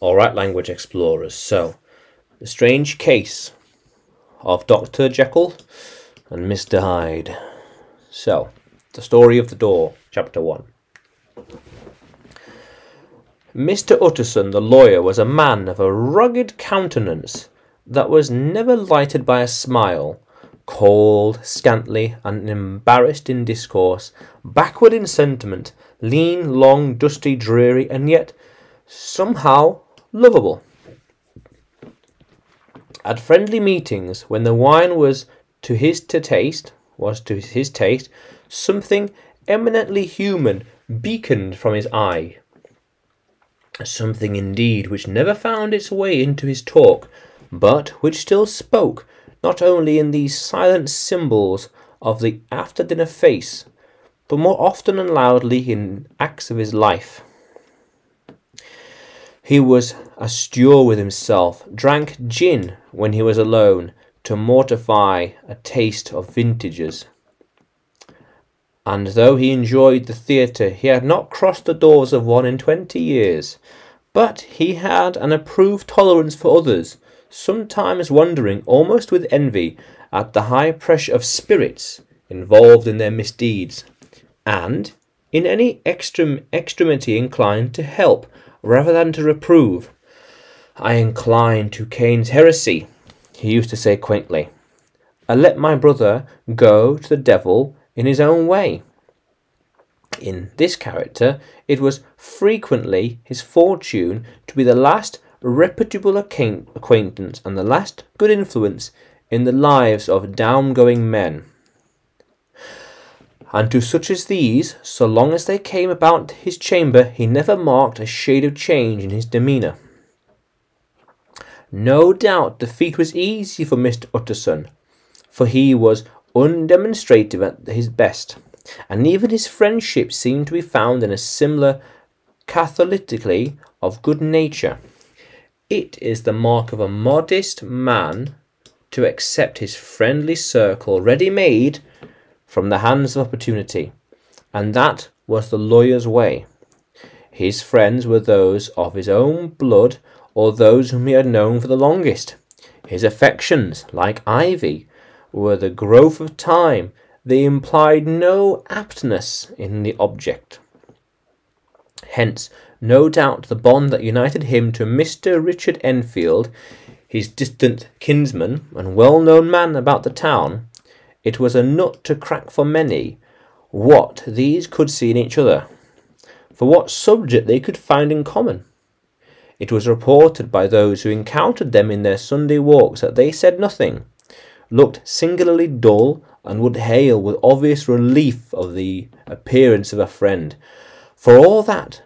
Alright, language explorers, so the strange case of Dr. Jekyl and Mr. Hyde. So, the story of the door, chapter 1. Mr. Utterson, the lawyer, was a man of a rugged countenance that was never lighted by a smile, cold, scantly, and embarrassed in discourse, backward in sentiment, lean, long, dusty, dreary, and yet somehow lovable. At friendly meetings, when the wine was to his taste, something eminently human beaconed from his eye. Something indeed which never found its way into his talk, but which still spoke, not only in these silent symbols of the after-dinner face, but more often and loudly in acts of his life. He was austere with himself, drank gin when he was alone, to mortify a taste of vintages. And though he enjoyed the theatre, he had not crossed the doors of one in 20 years. But he had an approved tolerance for others, sometimes wondering, almost with envy, at the high pressure of spirits involved in their misdeeds, and in any extremity inclined to help rather than to reprove. "I incline to Cain's heresy," he used to say quaintly. "I let my brother go to the devil in his own way." In this character, it was frequently his fortune to be the last reputable acquaintance and the last good influence in the lives of down-going men. And to such as these, so long as they came about his chamber, he never marked a shade of change in his demeanour. No doubt the feat was easy for Mr. Utterson, for he was undemonstrative at his best, and even his friendship seemed to be found in a similar catholicity of good nature. It is the mark of a modest man to accept his friendly circle ready-made from the hands of opportunity, and that was the lawyer's way. His friends were those of his own blood or those whom he had known for the longest. His affections, like ivy, were the growth of time. They implied no aptness in the object. Hence, no doubt the bond that united him to Mr. Richard Enfield, his distant kinsman and well-known man about the town, it was a nut to crack for many, what these could see in each other, for what subject they could find in common. It was reported by those who encountered them in their Sunday walks that they said nothing, looked singularly dull, and would hail with obvious relief of the appearance of a friend. For all that,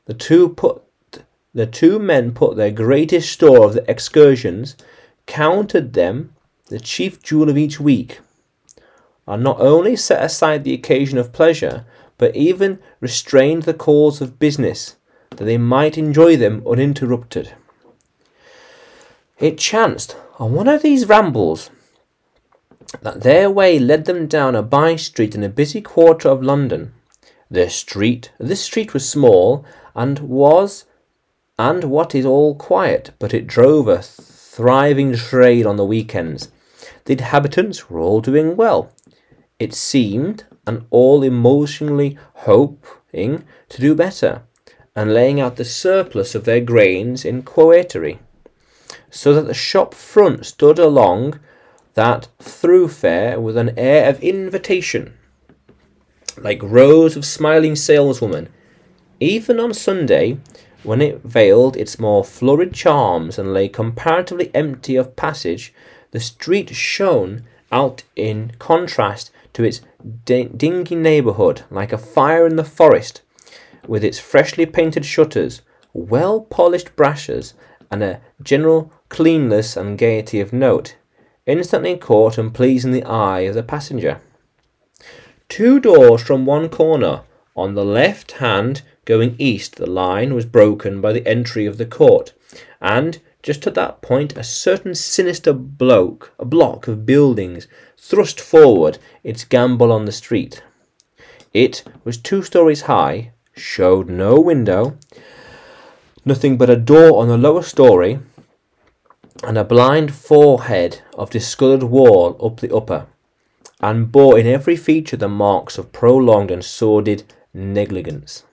the two men put their greatest store of the excursions, counted them the chief jewel of each week, and not only set aside the occasion of pleasure, but even restrained the calls of business, that they might enjoy them uninterrupted. It chanced on one of these rambles that their way led them down a by-street in a busy quarter of London. This street was small, and what is all quiet, but it drove a thriving trade on the weekends. The inhabitants were all doing well, it seemed, and all emotionally hoping to do better, and laying out the surplus of their grains in quoetery, so that the shop front stood along that thoroughfare with an air of invitation, like rows of smiling saleswomen. Even on Sunday, when it veiled its more florid charms and lay comparatively empty of passage, the street shone out in contrast to its dingy neighbourhood like a fire in the forest, with its freshly painted shutters, well-polished brasses, and a general cleanliness and gaiety of note, instantly caught and pleasing the eye of the passenger. 2 doors from one corner, on the left hand going east, the line was broken by the entry of the court, and just at that point a certain sinister block of buildings thrust forward its gambol on the street. It was 2 stories high, showed no window, Nothing but a door on the lower story, and a blind forehead of discoloured wall up the upper, and bore in every feature the marks of prolonged and sordid negligence.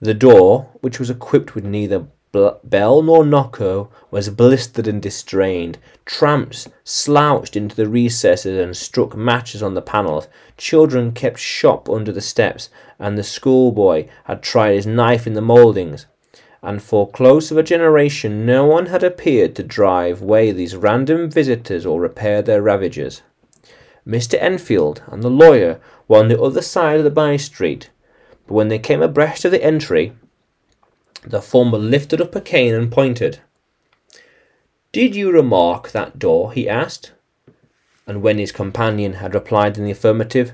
The door, which was equipped with neither bell nor knocker, was blistered and distrained. Tramps slouched into the recesses and struck matches on the panels. Children kept shop under the steps, and the schoolboy had tried his knife in the mouldings. And for close of a generation no one had appeared to drive away these random visitors or repair their ravages. Mr. Enfield and the lawyer were on the other side of the by-street, but when they came abreast of the entry, the former lifted up a cane and pointed. "Did you remark that door?" he asked, and when his companion had replied in the affirmative,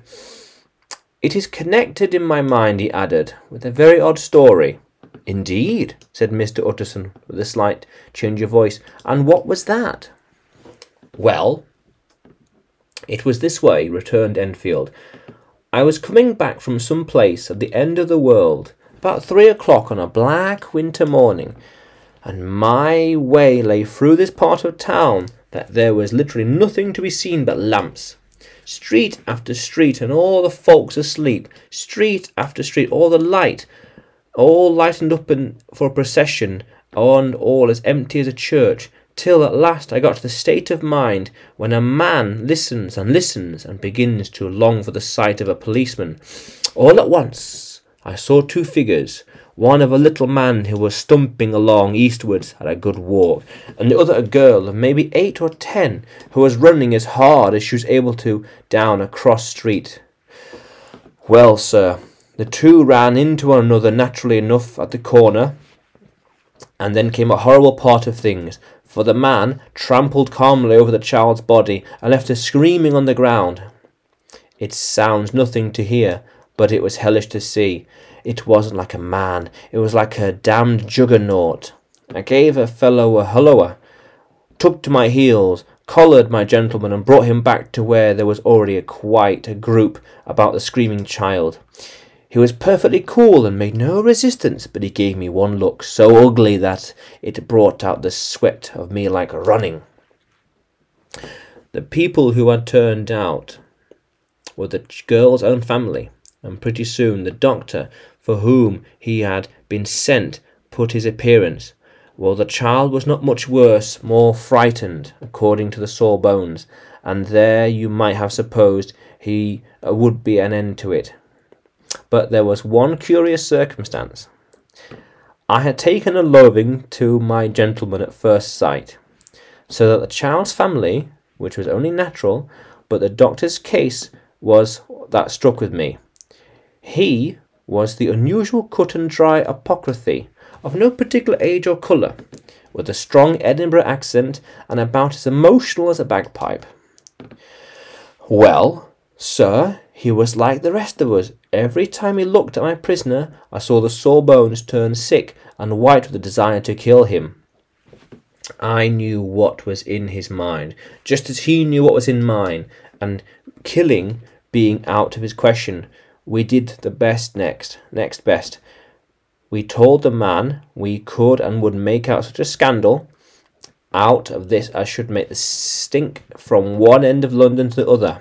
"It is connected in my mind," he added, "with a very odd story." "Indeed," said Mr. Utterson, with a slight change of voice. "And what was that?" "Well, it was this way," returned Enfield. "I was coming back from some place at the end of the world, about 3 o'clock on a black winter morning, and my way lay through this part of town that there was literally nothing to be seen but lamps. Street after street, and all the folks asleep. Street after street, all lightened up for a procession, and all as empty as a church, till at last I got to the state of mind when a man listens and listens and begins to long for the sight of a policeman. All at once I saw two figures, one of a little man who was stumping along eastwards at a good walk, and the other a girl of maybe 8 or 10 who was running as hard as she was able to down a cross street. Well, sir, the two ran into one another naturally enough at the corner, and then came a horrible part of things, for the man trampled calmly over the child's body and left her screaming on the ground. It sounds nothing to hear, but it was hellish to see. It wasn't like a man, it was like a damned juggernaut. I gave a fellow a hulloa, took to my heels, collared my gentleman, and brought him back to where there was already quite a group about the screaming child. He was perfectly cool and made no resistance, but he gave me one look so ugly that it brought out the sweat of me like running. The people who had turned out were the girl's own family, and pretty soon the doctor for whom he had been sent put his appearance. Well, the child was not much worse, more frightened, according to the sore bones, and there you might have supposed he would be an end to it. But there was one curious circumstance. I had taken a loathing to my gentleman at first sight, so that the child's family, which was only natural, but the doctor's case was that struck with me. He was the unusual cut-and-dry apocryphy, of no particular age or colour, with a strong Edinburgh accent, and about as emotional as a bagpipe. Well, sir, he was like the rest of us. Every time he looked at my prisoner, I saw the sore bones turn sick and white with the desire to kill him. I knew what was in his mind, just as he knew what was in mine, and killing being out of his question, we did the next best. We told the man we could and would make out such a scandal out of this as should make the stink from one end of London to the other.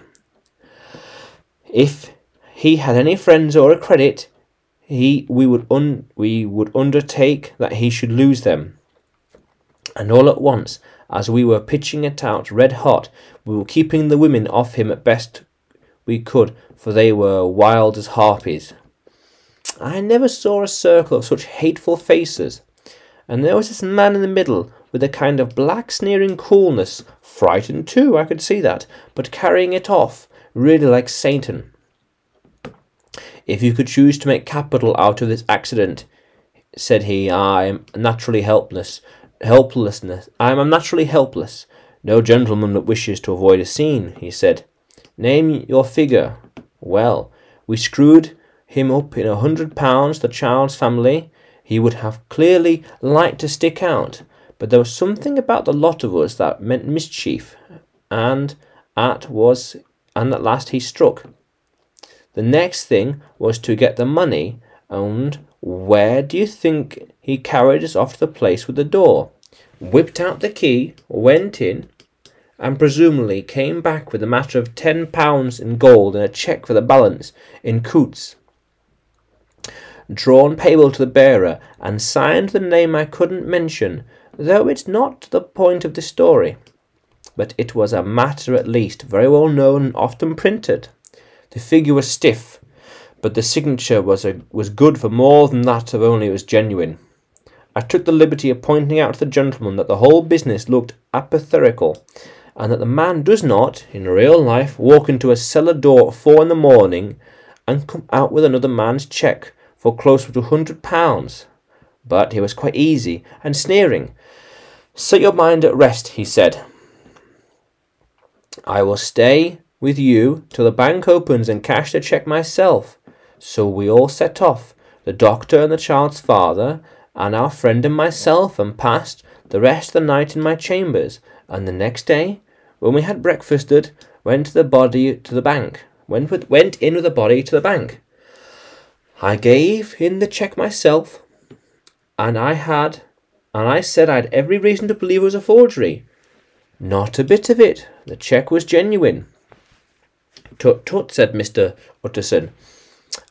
If he had any friends or a credit, we would undertake that he should lose them. And all at once, as we were pitching it out red hot, we were keeping the women off him at best we could, for they were wild as harpies. I never saw a circle of such hateful faces, and there was this man in the middle, with a kind of black sneering coolness, frightened too, I could see that, but carrying it off, really like Satan. If you could choose to make capital out of this accident, said he, I am naturally helpless. I am naturally helpless. No gentleman that wishes to avoid a scene, he said. Name your figure. Well, we screwed him up in £100, the child's family. He would have clearly liked to stick out, but there was something about the lot of us that meant mischief, and at last he struck. The next thing was to get the money, and Where do you think he carried us off to the place with the door, whipped out the key, went in, and presumably came back with a matter of £10 in gold and a cheque for the balance in coots, drawn payable to the bearer, and signed the name I couldn't mention, though it's not the point of this story. But it was a matter at least very well known and often printed. The figure was stiff, but the signature was good for more than that of only it was genuine. I took the liberty of pointing out to the gentleman that the whole business looked apothecarical, and that the man does not, in real life, walk into a cellar door at 4 a.m. and come out with another man's cheque for close to £100. But he was quite easy and sneering. Set your mind at rest, he said. I will stay with you till the bank opens and cash the cheque myself. So we all set off, the doctor and the child's father, and our friend and myself, and passed the rest of the night in my chambers, and the next day, when we had breakfasted, went in with the body to the bank. I gave in the cheque myself, and I said I had every reason to believe it was a forgery. Not a bit of it. The cheque was genuine. Tut, tut, said Mr. Utterson.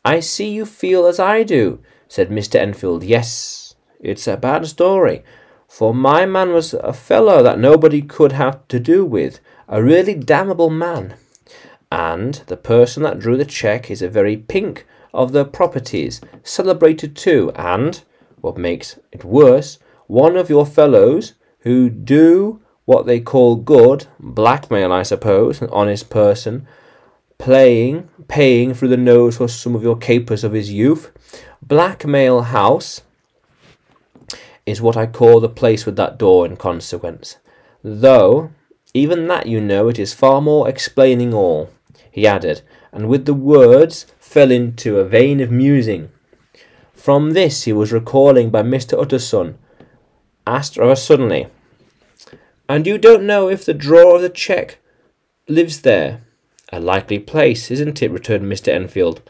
I see you feel as I do, said Mr. Enfield. Yes, it's a bad story, for my man was a fellow that nobody could have to do with, a really damnable man. And the person that drew the cheque is a very pink of the properties, celebrated too, and, what makes it worse, one of your fellows who do what they call good, blackmail, I suppose, an honest person, paying through the nose for some of your capers of his youth. Blackmail House is what I call the place with that door in consequence. Though, even that, you know, it is far more explaining all, he added, and with the words fell into a vein of musing. From this he was recalling by Mr. Utterson, asked rather suddenly, And you don't know if the drawer of the cheque lives there? A likely place, isn't it? Returned Mr. Enfield.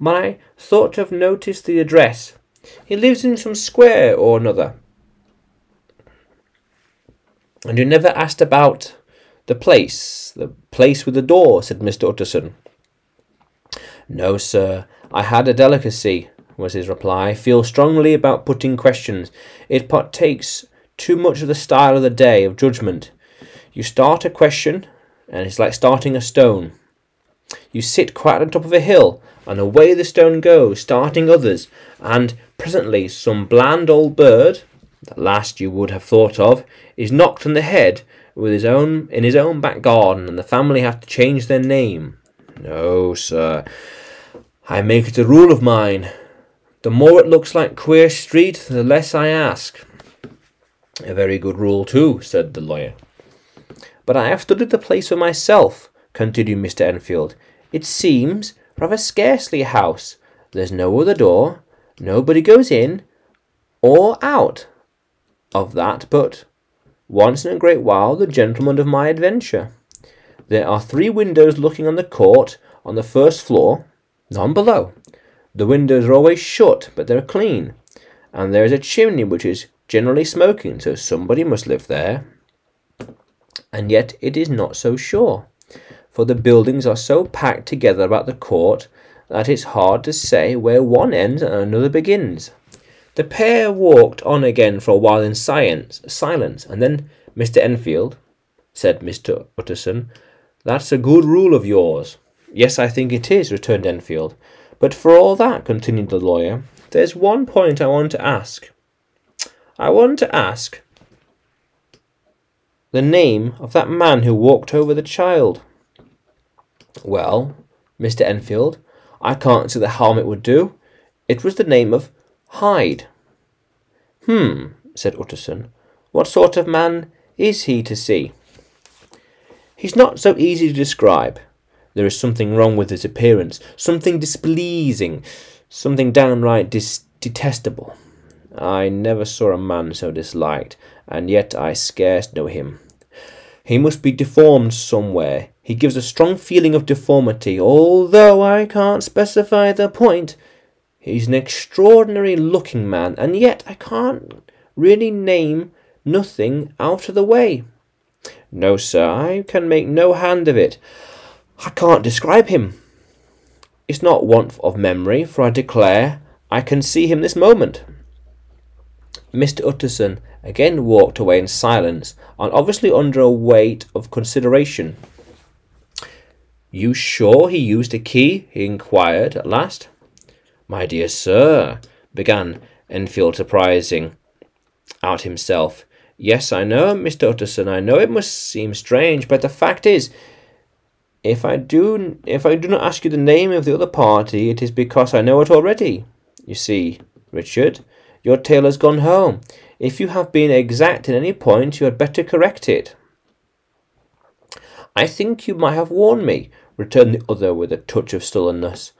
But I thought to have noticed the address. He lives in some square or another. And you never asked about the place with the door, said Mr. Utterson. No, sir, I had a delicacy, was his reply. I feel strongly about putting questions. It partakes too much of the style of the day of judgment. You start a question, and it's like starting a stone. You sit quite on top of a hill, and away the stone goes, starting others, and presently some bland old bird, the last you would have thought of, is knocked on the head in his own back garden, and the family have to change their name. No, sir, I make it a rule of mine. The more it looks like Queer Street, the less I ask. A very good rule too, said the lawyer. But I have studied the place for myself, continued Mr. Enfield. It seems rather scarcely a house. There's no other door. Nobody goes in or out of that but once in a great while the gentleman of my adventure. There are 3 windows looking on the court on the first floor, none below. The windows are always shut, but they're clean, and there is a chimney which is generally smoking, so somebody must live there. And yet it is not so sure, for the buildings are so packed together about the court that it's hard to say where one ends and another begins. The pair walked on again for a while in silence, and then Mr. Enfield, said Mr. Utterson, that's a good rule of yours. Yes, I think it is, returned Enfield. But for all that, continued the lawyer, there's one point I want to ask. I want to ask the name of that man who walked over the child. Well, Mr. Enfield, I can't see the harm it would do. It was the name of Hyde. Said Utterson. What sort of man is he to see? He's not so easy to describe. There is something wrong with his appearance, something displeasing, something downright detestable. I never saw a man so disliked, and yet I scarce know him. He must be deformed somewhere. He gives a strong feeling of deformity, although I can't specify the point. He's an extraordinary looking man, and yet I can't really name nothing out of the way. No, sir, I can make no hand of it. I can't describe him. It's not want of memory, for I declare I can see him this moment." Mr. Utterson again walked away in silence, and obviously under a weight of consideration. "You sure he used a key?" he inquired at last. "My dear sir," began Enfield, surprising out himself. "Yes, I know, Mr. Utterson, I know it must seem strange, but the fact is, if I do not ask you the name of the other party, it is because I know it already. You see, Richard, your tale has gone home. If you have been exact in any point, you had better correct it." "I think you might have warned me," returned the other with a touch of sullenness,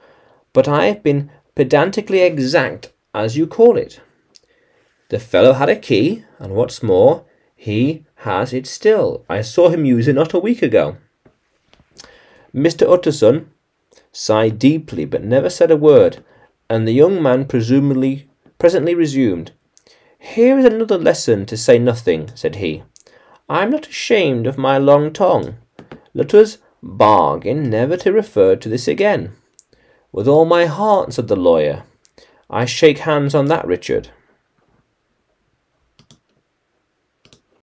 "but I have been pedantically exact, as you call it. The fellow had a key, and what's more, he has it still. I saw him use it not a week ago." Mr. Utterson sighed deeply, but never said a word, and the young man presently resumed. "Here is another lesson to say nothing," said he. "I am not ashamed of my long tongue. Let us bargain never to refer to this again." "With all my heart," said the lawyer. "I shake hands on that, Richard."